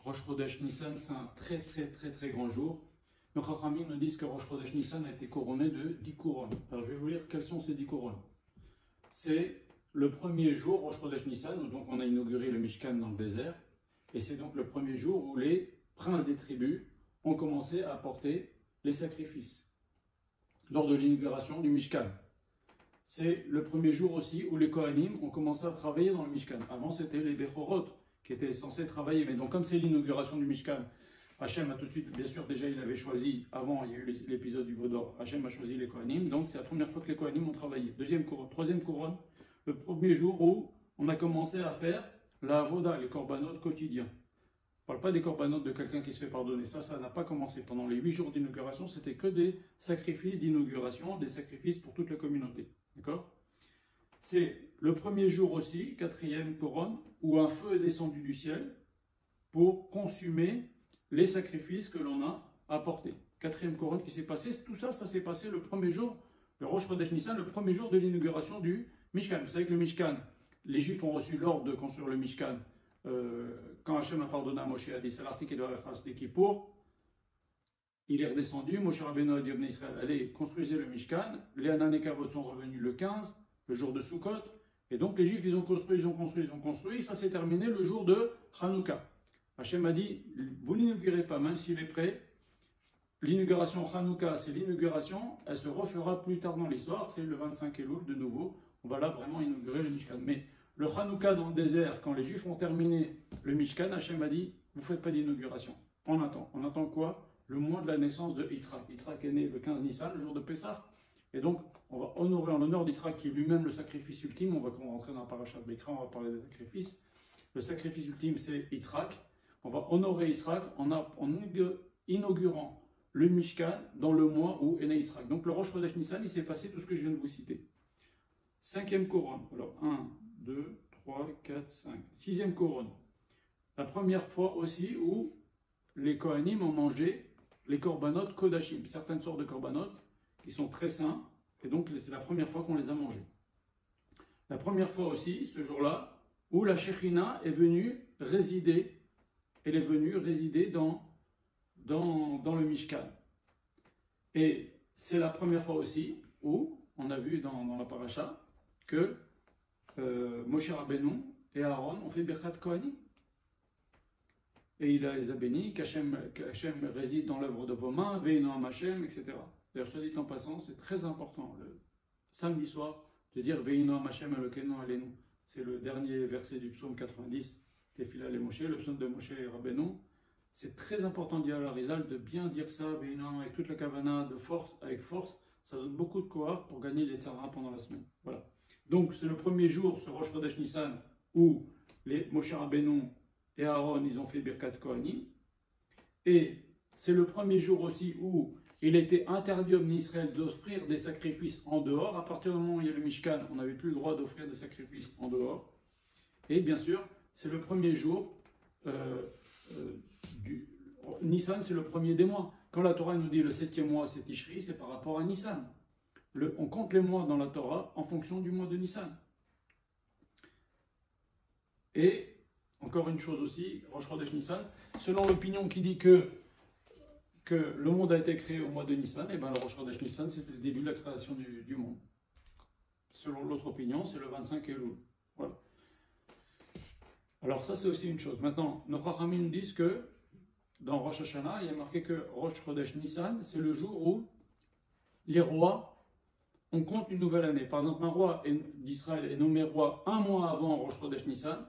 Rosh Chodesh Nissan, c'est un très grand jour. Nos Chachamim nous disent que Rosh Chodesh Nissan a été couronné de 10 couronnes. Alors je vais vous lire quelles sont ces 10 couronnes. C'est le premier jour, Rosh Chodesh Nissan, où donc on a inauguré le Mishkan dans le désert. Et c'est donc le premier jour où les princes des tribus ont commencé à apporter les sacrifices lors de l'inauguration du Mishkan. C'est le premier jour aussi où les Kohanim ont commencé à travailler dans le Mishkan. Avant, c'était les Bechorot qui étaient censés travailler. Mais donc, comme c'est l'inauguration du Mishkan, Hachem a tout de suite, bien sûr, déjà il avait choisi, avant il y a eu l'épisode du Vaudor, Hachem a choisi les Kohanim. Donc, c'est la première fois que les Kohanim ont travaillé. Deuxième couronne. Troisième couronne, le premier jour où on a commencé à faire la Avoda, les corbanotes quotidiens. Je ne parle pas des corbanotes de quelqu'un qui se fait pardonner. Ça n'a pas commencé. Pendant les 8 jours d'inauguration, c'était que des sacrifices d'inauguration, des sacrifices pour toute la communauté. D'accord? C'est le premier jour aussi, quatrième couronne, où un feu est descendu du ciel pour consumer les sacrifices que l'on a apportés. Quatrième couronne qui s'est passé, tout ça, ça s'est passé le premier jour, le Rosh Chodesh Nissan, le premier jour de l'inauguration du Mishkan. Vous savez que le Mishkan, les Juifs ont reçu l'ordre de construire le Mishkan quand Hachem a pardonné à Moshe, a dit c'est l'article de Rechas de Kippour. Il est redescendu, Moshe Rabbeinu a dit à Israël, allez, construisez le Mishkan. Les Hanan et Kavod sont revenus le 15, le jour de Sukkot. Et donc les Juifs, ils ont construit. Ça s'est terminé le jour de Hanouka. Hachem a dit, vous l'inaugurez pas, même s'il est prêt. L'inauguration Hanouka, c'est l'inauguration, elle se refera plus tard dans l'histoire, c'est le 25 Elul de nouveau. On va là vraiment inaugurer le Mishkan. Mais le Hanouka dans le désert, quand les Juifs ont terminé le Mishkan, Hachem a dit, vous ne faites pas d'inauguration. On attend. On attend quoi? Le mois de la naissance de Yitzhak. Yitzhak est né le 15 Nissan, le jour de Pessah. Et donc, on va honorer en l'honneur d'Yitzhak, qui est lui-même le sacrifice ultime. On va rentrer dans la parashat Bekra, on va parler des sacrifices. Le sacrifice ultime, c'est Yitzhak. On va honorer Yitzhak en inaugurant le Mishkan dans le mois où est né Yitzhak. Donc, le Rosh Chodesh Nissan, il s'est passé tout ce que je viens de vous citer. Cinquième couronne. Alors, 1, 2, 3, 4, 5. Sixième couronne. La première fois aussi où les Kohanim ont mangé les korbanot kodashim, certaines sortes de korbanot qui sont très saints, et donc c'est la première fois qu'on les a mangés. La première fois aussi, ce jour-là, où la Shekhinah est venue résider, elle est venue résider dans le Mishkan. Et c'est la première fois aussi où, on a vu dans la paracha, que Moshe Rabbeinu et Aaron ont fait Birkat Kohanim. Et il les a bénis, qu'Hachem réside dans l'œuvre de vos mains, Ve'inoam Hachem, etc. D'ailleurs, soit dit en passant, c'est très important, le samedi soir, de dire Ve'inoam Hachem Elokeinu Aleinu. C'est le dernier verset du psaume 90, Tefila le Moshe, le psaume de Moshe Rabbeinu. C'est très important d'y aller à Rizal, de bien dire ça, Ve'inoam, avec toute la kavana, avec force. Ça donne beaucoup de kohar pour gagner les tzara pendant la semaine. Voilà. Donc, c'est le premier jour, ce Rosh Chodesh Nissan, où les Moshe Rabbeinu et Aaron, ils ont fait Birkat Kohanim. Et c'est le premier jour aussi où il était interdit au Israël d'offrir des sacrifices en dehors. À partir du moment où il y a le Mishkan, on n'avait plus le droit d'offrir des sacrifices en dehors. Et bien sûr, c'est le premier jour du Nissan, c'est le premier des mois. Quand la Torah nous dit le 7e mois, c'est Tishri, c'est par rapport à Nissan. On compte les mois dans la Torah en fonction du mois de Nissan. Et encore une chose aussi, Rosh Chodesh Nissan, selon l'opinion qui dit que le monde a été créé au mois de Nissan, et bien le Rosh Chodesh Nissan, c'était le début de la création du monde. Selon l'autre opinion, c'est le 25 Elul. Voilà. Alors ça, c'est aussi une chose. Maintenant, nos Chachamim nous disent que dans Rosh Hashanah, il y a marqué que Rosh Chodesh Nissan, c'est le jour où les rois, on compte une nouvelle année. Par exemple, un roi d'Israël est nommé roi un mois avant Rosh Chodesh Nissan.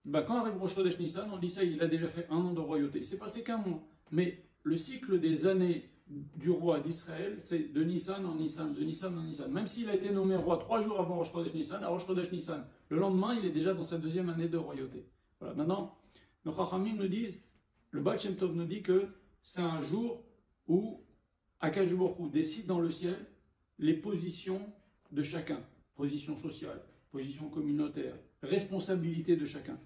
Ben, quand arrive Rosh Chodesh Nissan, on dit ça, il a déjà fait un an de royauté. C'est passé qu'un mois. Mais le cycle des années du roi d'Israël, c'est de Nissan en Nissan, de Nissan en Nissan. Même s'il a été nommé roi 3 jours avant Rosh Chodesh Nissan, à Rosh Chodesh Nissan, le lendemain, il est déjà dans sa deuxième année de royauté. Voilà. Maintenant, nos Chachamim nous disent, le Baal Shem Tov nous dit que c'est un jour où Akadosh Baruch Hu décide dans le ciel les positions de chacun. Position sociale, position communautaire, responsabilité de chacun.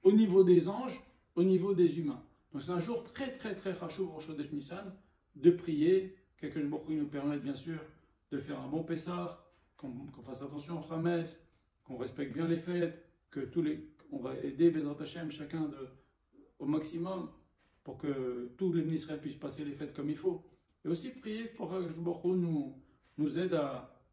Au niveau des anges, au niveau des humains. Donc c'est un jour très chachouv Rosh Chodesh Nissan, de prier, qu'Akadosh Baruch Hu nous permette bien sûr de faire un bon Pessah, qu'on fasse attention au Chametz, qu'on respecte bien les fêtes, que on va aider Bezrat Hashem chacun au maximum pour que tous les Israël puissent passer les fêtes comme il faut. Et aussi prier pour que nous aide